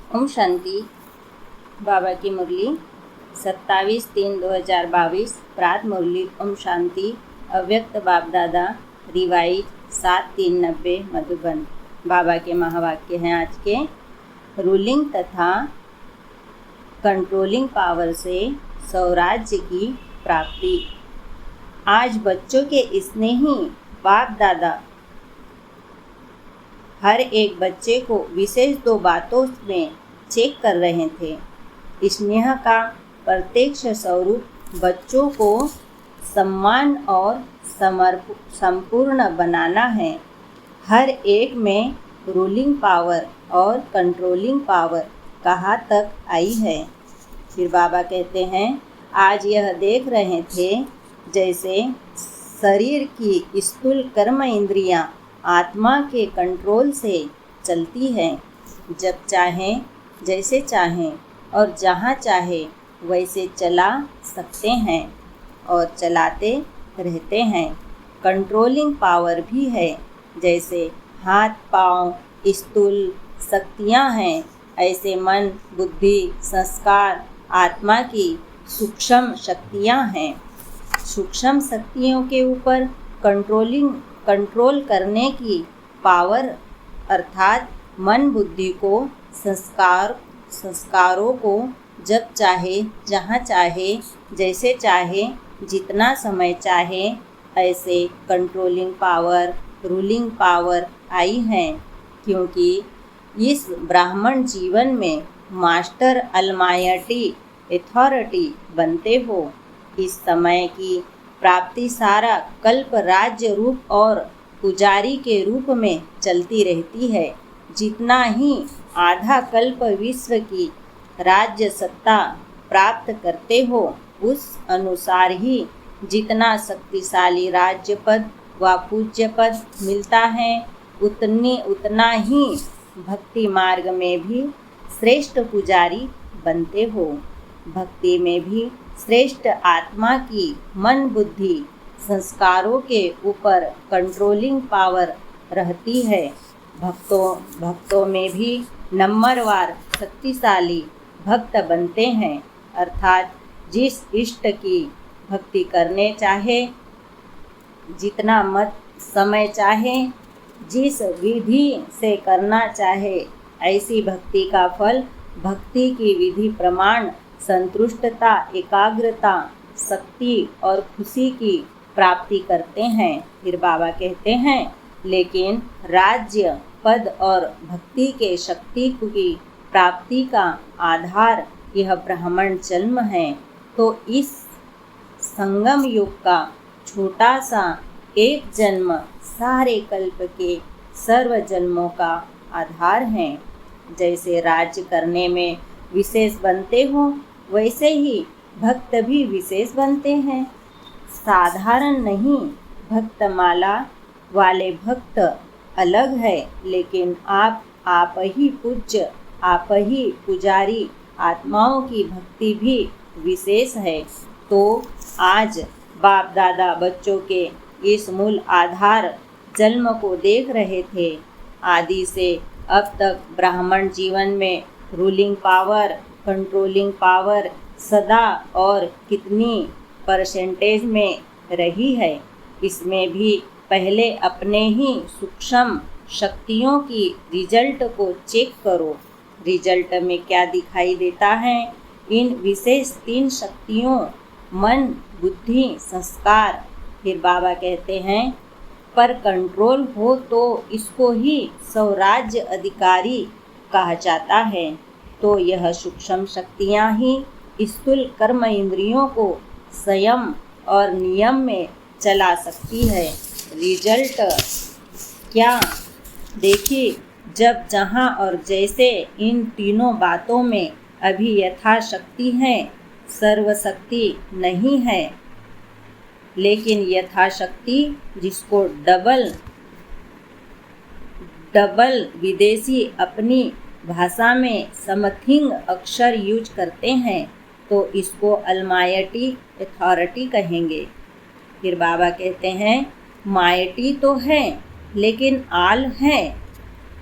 ओम शांति। बाबा की मुरली 27/3/2022 प्रात मुरली ओम शांति। अव्यक्त बाप दादा रिवाइज 7/3/90 मधुबन। बाबा के महावाक्य हैं आज के। रूलिंग तथा कंट्रोलिंग पावर से स्वराज्य की प्राप्ति। आज बच्चों के स्नेही बाप दादा हर एक बच्चे को विशेष 2 बातों में चेक कर रहे थे। स्नेह का प्रत्यक्ष स्वरूप बच्चों को सम्मान और संपूर्ण बनाना है। हर एक में रूलिंग पावर और कंट्रोलिंग पावर कहाँ तक आई है। फिर बाबा कहते हैं, आज यह देख रहे थे जैसे शरीर की स्थूल कर्म इंद्रियां आत्मा के कंट्रोल से चलती हैं। जब चाहें, जैसे चाहें और जहाँ चाहे वैसे चला सकते हैं और चलाते रहते हैं। कंट्रोलिंग पावर भी है, जैसे हाथ पांव स्थूल शक्तियाँ हैं, ऐसे मन बुद्धि संस्कार आत्मा की सूक्ष्म शक्तियाँ हैं। सूक्ष्म शक्तियों के ऊपर कंट्रोल करने की पावर अर्थात मन बुद्धि को संस्कारों को जब चाहे जहाँ चाहे जैसे चाहे जितना समय चाहे ऐसे कंट्रोलिंग पावर रूलिंग पावर आई हैं। क्योंकि इस ब्राह्मण जीवन में मास्टर अलमायटी अथॉरिटी बनते हो। इस समय की प्राप्ति सारा कल्प राज्य रूप और पुजारी के रूप में चलती रहती है। जितना ही आधा कल्प विश्व की राज्य सत्ता प्राप्त करते हो, उस अनुसार ही जितना शक्तिशाली राज्य पद व पूज्य पद मिलता है, उतना ही भक्ति मार्ग में भी श्रेष्ठ पुजारी बनते हो। भक्ति में भी श्रेष्ठ आत्मा की मन बुद्धि संस्कारों के ऊपर कंट्रोलिंग पावर रहती है। भक्तों में भी नंबरवार शक्तिशाली भक्त बनते हैं, अर्थात जिस इष्ट की भक्ति करने चाहे, जितना मत समय चाहे, जिस विधि से करना चाहे, ऐसी भक्ति का फल भक्ति की विधि प्रमाण संतुष्टता एकाग्रता शक्ति और खुशी की प्राप्ति करते हैं। फिर बाबा कहते हैं, लेकिन राज्य पद और भक्ति के शक्ति की प्राप्ति का आधार यह ब्राह्मण जन्म है। तो इस संगम युग का छोटा सा एक जन्म सारे कल्प के सर्व जन्मों का आधार है। जैसे राज्य करने में विशेष बनते हो, वैसे ही भक्त भी विशेष बनते हैं। साधारण नहीं, भक्तमाला वाले भक्त अलग है, लेकिन आप ही पूज्य, आप ही पुजारी आत्माओं की भक्ति भी विशेष है। तो आज बाप दादा बच्चों के इस मूल आधार जन्म को देख रहे थे। आदि से अब तक ब्राह्मण जीवन में रूलिंग पावर कंट्रोलिंग पावर सदा और कितनी परसेंटेज में रही है। इसमें भी पहले अपने ही सूक्ष्म शक्तियों की रिजल्ट को चेक करो। रिजल्ट में क्या दिखाई देता है। इन विशेष 3 शक्तियों मन बुद्धि संस्कार। फिर बाबा कहते हैं, पर कंट्रोल हो तो इसको ही स्वराज्य अधिकारी कहा जाता है। तो यह सूक्ष्म शक्तियाँ ही स्थूल कर्म इंद्रियों को संयम और नियम में चला सकती है। रिजल्ट क्या देखिए, जब जहाँ और जैसे इन तीनों बातों में अभी यथाशक्ति है, सर्वशक्ति नहीं है, लेकिन यथाशक्ति जिसको डबल विदेशी अपनी भाषा में समथिंग अक्षर यूज करते हैं, तो इसको अलमायटी अथॉरिटी कहेंगे। फिर बाबा कहते हैं, मायटी तो है लेकिन आल है,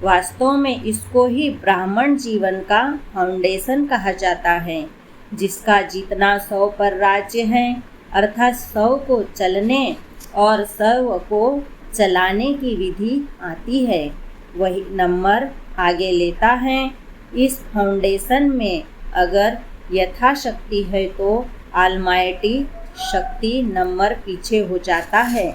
वास्तव में इसको ही ब्राह्मण जीवन का फाउंडेशन कहा जाता है, जिसका जितना 100 पर राज्य है, अर्थात 100 को चलने और 100 को चलाने की विधि आती है, वही नंबर आगे लेता है। इस फाउंडेशन में अगर यथाशक्ति है तो ऑलमाइटी शक्ति नंबर पीछे हो जाता है।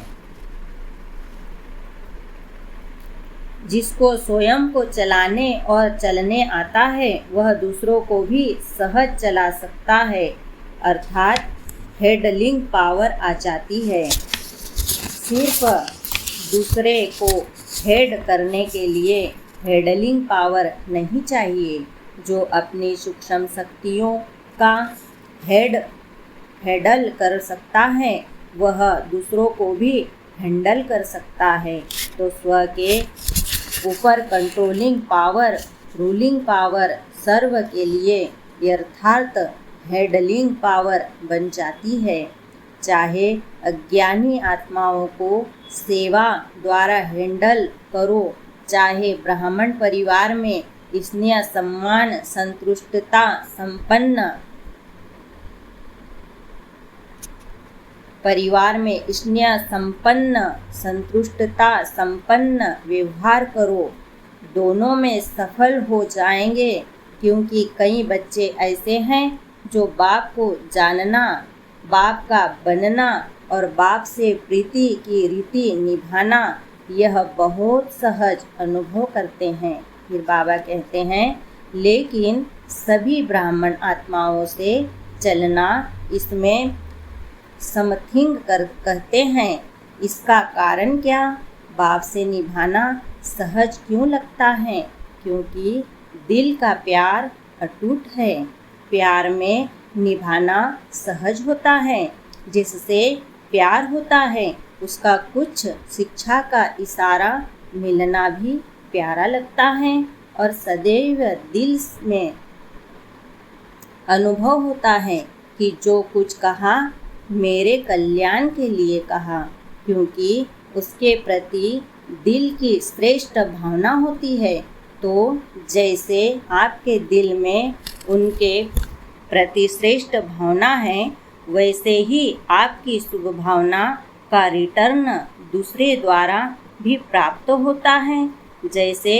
जिसको स्वयं को चलाने और चलने आता है वह दूसरों को भी सहज चला सकता है, अर्थात हैंडलिंग पावर आ जाती है। सिर्फ दूसरे को हेड करने के लिए हैंडलिंग पावर नहीं चाहिए। जो अपनी सूक्ष्म शक्तियों का हैंडल कर सकता है वह दूसरों को भी हैंडल कर सकता है। तो स्व के ऊपर कंट्रोलिंग पावर, रूलिंग पावर सर्व के लिए यथार्थ हैंडलिंग पावर बन जाती है। चाहे अज्ञानी आत्माओं को सेवा द्वारा हैंडल करो, चाहे ब्राह्मण परिवार में स्नेह सम्मान संतुष्टता संपन्न परिवार में स्नेह संपन्न संतुष्टता संपन्न व्यवहार करो, दोनों में सफल हो जाएंगे। क्योंकि कई बच्चे ऐसे हैं जो बाप को जानना, बाप का बनना और बाप से प्रीति की रीति निभाना यह बहुत सहज अनुभव करते हैं। फिर बाबा कहते हैं, लेकिन सभी ब्राह्मण आत्माओं से चलना इसमें समथिंग कहते हैं। इसका कारण क्या? बाप से निभाना सहज क्यों लगता है? क्योंकि दिल का प्यार अटूट है। प्यार में निभाना सहज होता है। जिससे प्यार होता है उसका कुछ शिक्षा का इशारा मिलना भी प्यारा लगता है और सदैव दिल में अनुभव होता है कि जो कुछ कहा मेरे कल्याण के लिए कहा, क्योंकि उसके प्रति दिल की श्रेष्ठ भावना होती है। तो जैसे आपके दिल में उनके प्रति श्रेष्ठ भावना है, वैसे ही आपकी शुभ भावना का रिटर्न दूसरे द्वारा भी प्राप्त होता है। जैसे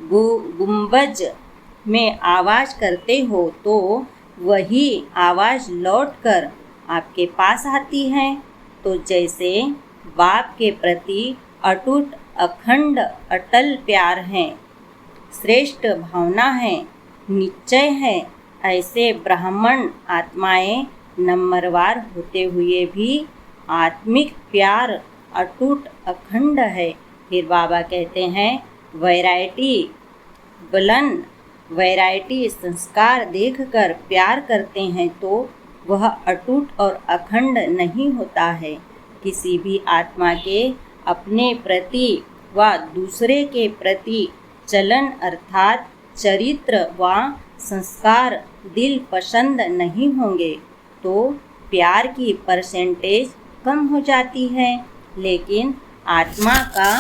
गुंबज में आवाज़ करते हो तो वही आवाज़ लौटकर आपके पास आती है। तो जैसे बाप के प्रति अटूट अखंड अटल प्यार है, श्रेष्ठ भावना है, निश्चय है, ऐसे ब्राह्मण आत्माएं नंबरवार होते हुए भी आत्मिक प्यार अटूट अखंड है। फिर बाबा कहते हैं, वैरायटी संस्कार देखकर प्यार करते हैं तो वह अटूट और अखंड नहीं होता है। किसी भी आत्मा के अपने प्रति व दूसरे के प्रति चलन अर्थात चरित्र व संस्कार दिल पसंद नहीं होंगे तो प्यार की परसेंटेज कम हो जाती है। लेकिन आत्मा का